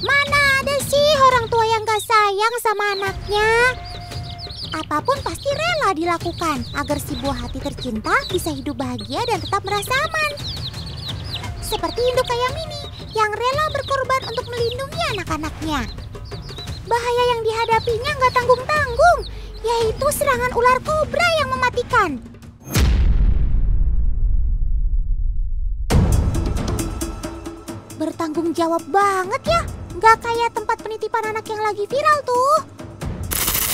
Mana ada sih orang tua yang gak sayang sama anaknya? Apapun pasti rela dilakukan agar si buah hati tercinta bisa hidup bahagia dan tetap merasa aman. Seperti induk ayam ini yang rela berkorban untuk melindungi anak-anaknya. Bahaya yang dihadapinya nggak tanggung-tanggung, yaitu serangan ular kobra yang mematikan. Bertanggung jawab banget ya, nggak kayak tempat penitipan anak yang lagi viral tuh.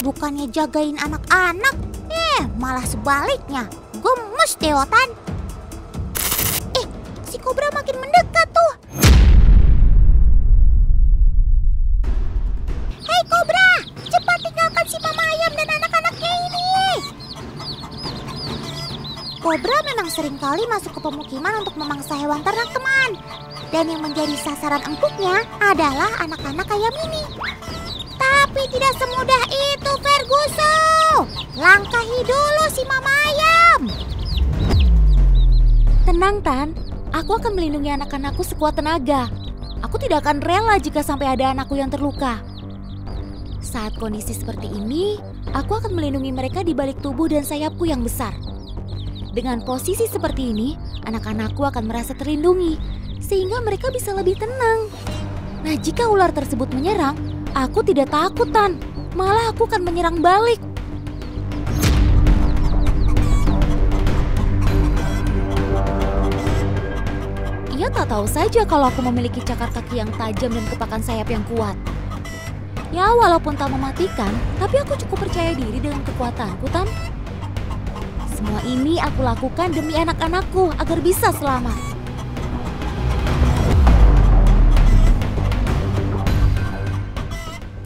Bukannya jagain anak-anak, malah sebaliknya. Gemes deh Otan. Si kobra makin mendekat tuh. Hei kobra, cepat tinggalkan si mama ayam dan anak-anaknya ini. Kobra memang seringkali masuk ke pemukiman untuk memangsa hewan ternak teman. Dan yang menjadi sasaran empuknya adalah anak-anak ayam ini. Tapi tidak semudah itu, Ferguson. Langkahi dulu si mama ayam. Tenang, Tan. Aku akan melindungi anak-anakku sekuat tenaga. Aku tidak akan rela jika sampai ada anakku yang terluka. Saat kondisi seperti ini, aku akan melindungi mereka di balik tubuh dan sayapku yang besar. Dengan posisi seperti ini, anak-anakku akan merasa terlindungi, sehingga mereka bisa lebih tenang. Nah, jika ular tersebut menyerang, aku tidak takut, Tan. Malah aku akan menyerang balik. Ia tak tahu saja kalau aku memiliki cakar kaki yang tajam dan kepakan sayap yang kuat. Ya, walaupun tak mematikan, tapi aku cukup percaya diri dengan kekuatanku, Tan. Semua ini aku lakukan demi anak-anakku agar bisa selamat.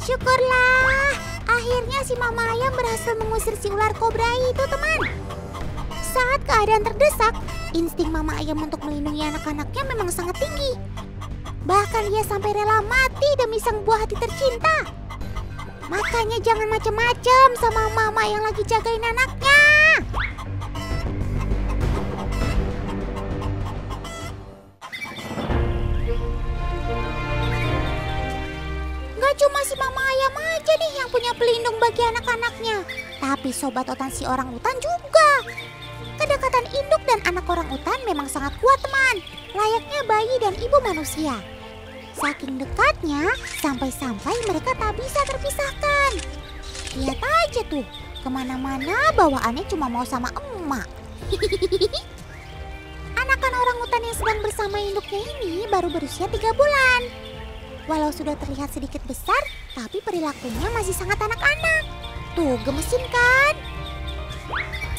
Syukurlah, akhirnya si mama ayam berhasil mengusir si ular kobra itu, teman. Saat keadaan terdesak, insting mama ayam untuk melindungi anak-anaknya memang sangat tinggi. Bahkan ia sampai rela mati demi sang buah hati tercinta. Makanya jangan macem-macem sama mama yang lagi jagain anaknya. Gak cuma si mama ayam aja nih yang punya pelindung bagi anak-anaknya, tapi sobat otan si orang utan juga. Kedekatan induk dan anak orang utan memang sangat kuat, teman. Layaknya bayi dan ibu manusia. Saking dekatnya, sampai-sampai mereka tak bisa terpisahkan. Lihat aja tuh, kemana-mana bawaannya cuma mau sama emak. Anakan orang utan yang sedang bersama induknya ini baru berusia 3 bulan. Walau sudah terlihat sedikit besar, tapi perilakunya masih sangat anak-anak. Tuh, gemesin kan?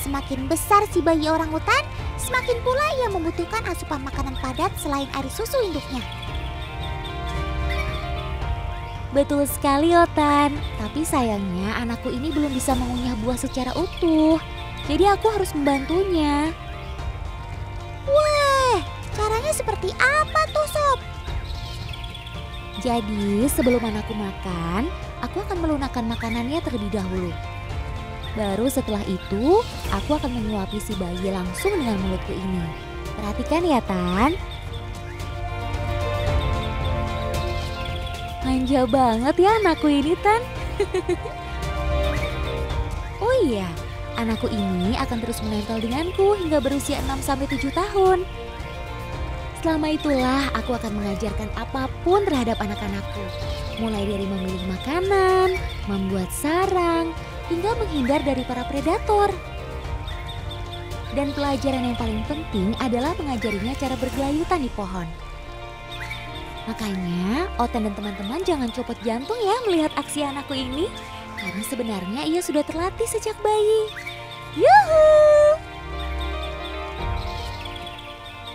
Semakin besar si bayi orang utan, semakin pula ia membutuhkan asupan makanan padat selain air susu induknya. Betul sekali, Otan. Tapi sayangnya anakku ini belum bisa mengunyah buah secara utuh. Jadi aku harus membantunya. Wah, caranya seperti apa tuh, Sob? Jadi sebelum anakku makan, aku akan melunakkan makanannya terlebih dahulu. Baru setelah itu, aku akan menyuapi si bayi langsung dengan mulutku ini. Perhatikan ya, Tan. Manja banget ya anakku ini, Tan. Oh iya, anakku ini akan terus menempel denganku hingga berusia 6-7 tahun. Selama itulah aku akan mengajarkan apapun terhadap anak-anakku. Mulai dari memilih makanan, membuat sarang, hingga menghindar dari para predator. Dan pelajaran yang paling penting adalah mengajarinya cara bergelayutan di pohon. Makanya, Otan dan teman-teman jangan copot jantung ya melihat aksi anakku ini. Karena sebenarnya ia sudah terlatih sejak bayi. Yuhu!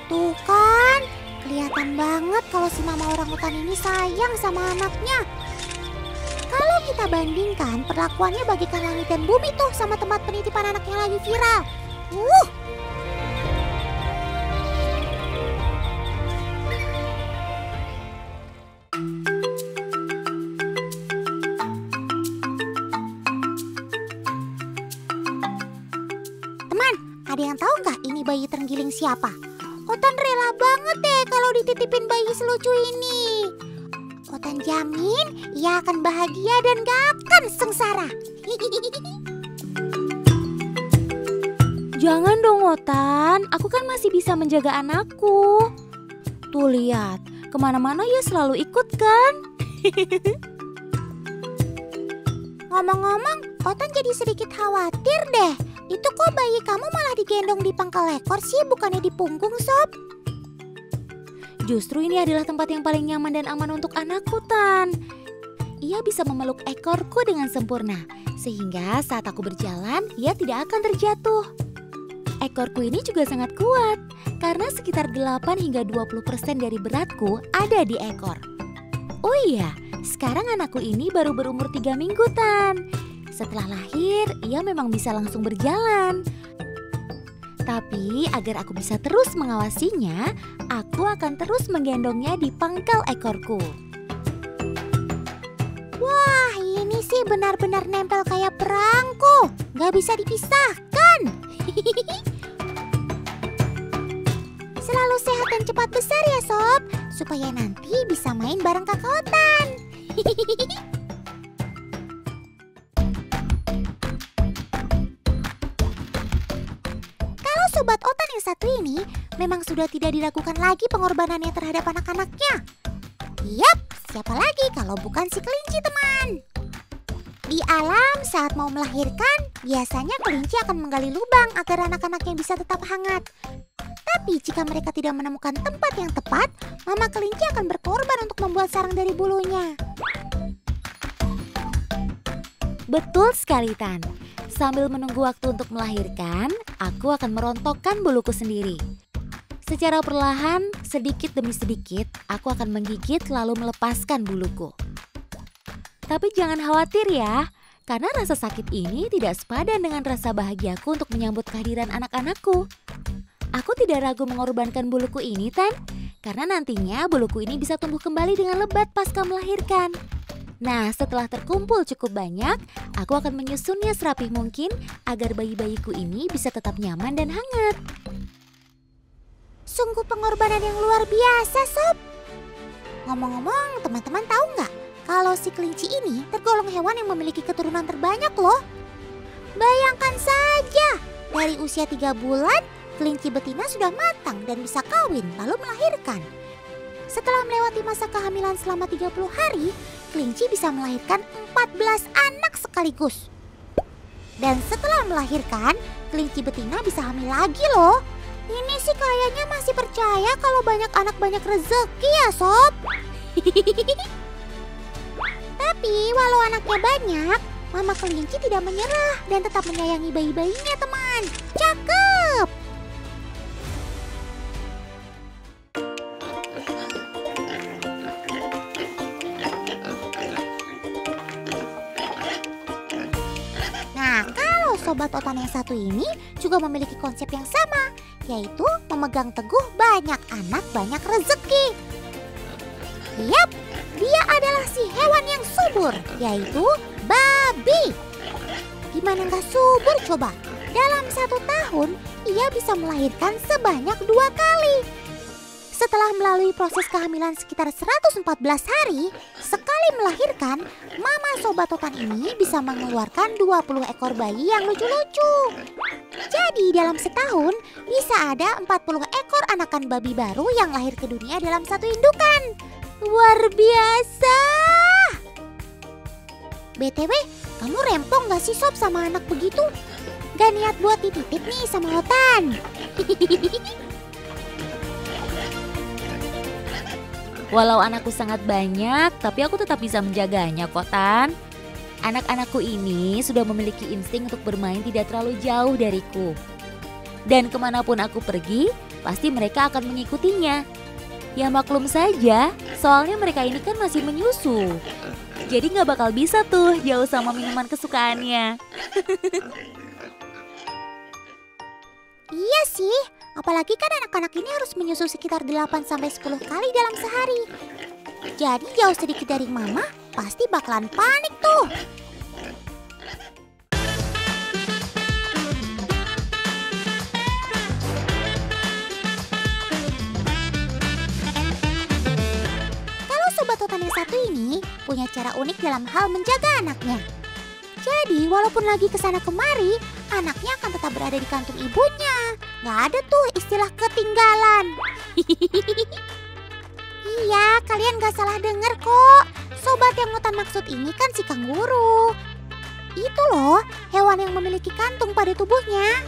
Tuh kan, kelihatan banget kalau si mama orangutan ini sayang sama anaknya. Kalau kita bandingkan, perlakuannya bagikan langit dan bumi tuh sama tempat penitipan anak yang lagi viral. Teman, ada yang tahu nggak ini bayi terenggiling siapa? Otan rela banget deh kalau dititipin bayi selucu ini. Otan jamin ia akan bahagia dan gak akan sengsara. Jangan dong Otan, aku kan masih bisa menjaga anakku. Tuh lihat, kemana-mana ia selalu ikut kan? Ngomong-ngomong, Otan jadi sedikit khawatir deh. Itu kok bayi kamu malah digendong di pangkal ekor sih, bukannya di punggung, Sob? Justru ini adalah tempat yang paling nyaman dan aman untuk anakku, Tan. Ia bisa memeluk ekorku dengan sempurna, sehingga saat aku berjalan, ia tidak akan terjatuh. Ekorku ini juga sangat kuat, karena sekitar 8 hingga 20% dari beratku ada di ekor. Oh iya, sekarang anakku ini baru berumur 3 minggu, Tan. Setelah lahir, ia memang bisa langsung berjalan. Tapi agar aku bisa terus mengawasinya, aku akan terus menggendongnya di pangkal ekorku. Wah, ini sih benar-benar nempel kayak perangko. Gak bisa dipisahkan. Selalu sehat dan cepat besar ya, Sob. Supaya nanti bisa main bareng Kakak Otan. Kalau Sobat Otan yang satu ini memang sudah tidak diragukan lagi pengorbanannya terhadap anak-anaknya. Yap, siapa lagi kalau bukan si kelinci, teman? Di alam saat mau melahirkan, biasanya kelinci akan menggali lubang agar anak-anaknya bisa tetap hangat. Tapi jika mereka tidak menemukan tempat yang tepat, mama kelinci akan berkorban untuk membuat sarang dari bulunya. Betul sekali, Tan. Sambil menunggu waktu untuk melahirkan, aku akan merontokkan buluku sendiri. Secara perlahan, sedikit demi sedikit, aku akan menggigit lalu melepaskan buluku. Tapi jangan khawatir ya, karena rasa sakit ini tidak sepadan dengan rasa bahagiaku untuk menyambut kehadiran anak-anakku. Aku tidak ragu mengorbankan buluku ini, Tan, karena nantinya buluku ini bisa tumbuh kembali dengan lebat pasca melahirkan. Nah, setelah terkumpul cukup banyak, aku akan menyusunnya serapih mungkin agar bayi-bayiku ini bisa tetap nyaman dan hangat. Sungguh pengorbanan yang luar biasa, Sob. Ngomong-ngomong, teman-teman tahu nggak kalau si kelinci ini tergolong hewan yang memiliki keturunan terbanyak loh. Bayangkan saja, dari usia 3 bulan, kelinci betina sudah matang dan bisa kawin lalu melahirkan. Setelah melewati masa kehamilan selama 30 hari, kelinci bisa melahirkan 14 anak sekaligus. Dan setelah melahirkan, kelinci betina bisa hamil lagi loh. Ini sih kayaknya masih percaya kalau banyak anak banyak rezeki ya, Sob. Tapi walau anaknya banyak, mama kelinci tidak menyerah dan tetap menyayangi bayi-bayinya, teman. Cakep! Nah, kalau Sobat Otan yang satu ini juga memiliki konsep yang sama, yaitu memegang teguh banyak anak banyak rezeki. Yap, dia adalah si hewan yang subur, yaitu babi. Gimana nggak subur coba? Dalam 1 tahun, ia bisa melahirkan sebanyak 2 kali. Setelah melalui proses kehamilan sekitar 114 hari, sekali melahirkan, mama Sobat Otan ini bisa mengeluarkan 20 ekor bayi yang lucu-lucu. Jadi dalam setahun, bisa ada 40 ekor anakan babi baru yang lahir ke dunia dalam satu indukan. Luar biasa! BTW, kamu rempong gak sih, Sob, sama anak begitu? Gak niat buat dititip nih sama Otan? Walau anakku sangat banyak, tapi aku tetap bisa menjaganya kok, Tan. Anak-anakku ini sudah memiliki insting untuk bermain tidak terlalu jauh dariku. Dan kemanapun aku pergi, pasti mereka akan mengikutinya. Ya maklum saja, soalnya mereka ini kan masih menyusu. Jadi gak bakal bisa tuh jauh sama minuman kesukaannya. Iya sih, apalagi kan anak-anak ini harus menyusu sekitar 8-10 kali dalam sehari. Jadi jauh sedikit dari mama, pasti bakalan panik tuh. Kalau Sobat Otan yang satu ini punya cara unik dalam hal menjaga anaknya. Jadi walaupun lagi kesana kemari, anaknya akan tetap berada di kantung ibunya. Gak ada tuh istilah ketinggalan. Iya, kalian gak salah denger kok. Sobat yang Utan maksud ini kan si kanguru. Itu loh, hewan yang memiliki kantung pada tubuhnya.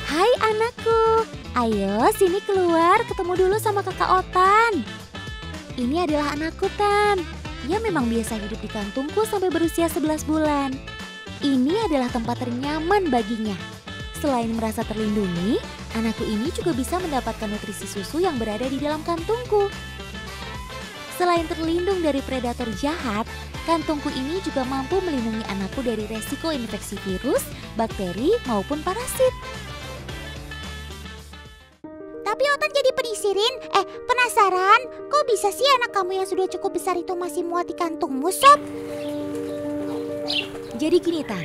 Hai anakku, ayo sini keluar ketemu dulu sama kakak Otan. Ini adalah anakku Tan. Dia memang biasa hidup di kantungku sampai berusia 11 bulan. Ini adalah tempat ternyaman baginya. Selain merasa terlindungi, anakku ini juga bisa mendapatkan nutrisi susu yang berada di dalam kantungku. Selain terlindung dari predator jahat, kantungku ini juga mampu melindungi anakku dari resiko infeksi virus, bakteri, maupun parasit. Tapi Otan jadi penasaran, kok bisa sih anak kamu yang sudah cukup besar itu masih muat di kantungmu, Sob? Jadi gini Tan,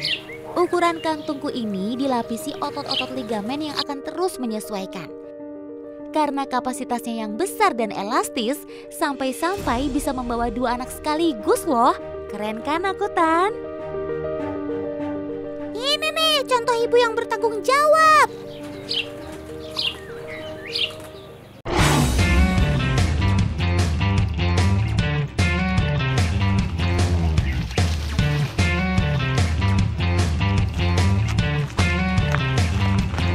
ukuran kantungku ini dilapisi otot-otot ligamen yang akan terus menyesuaikan. Karena kapasitasnya yang besar dan elastis, sampai-sampai bisa membawa 2 anak sekaligus loh. Keren kan aku Tan? Ini nih contoh ibu yang bertanggung jawab.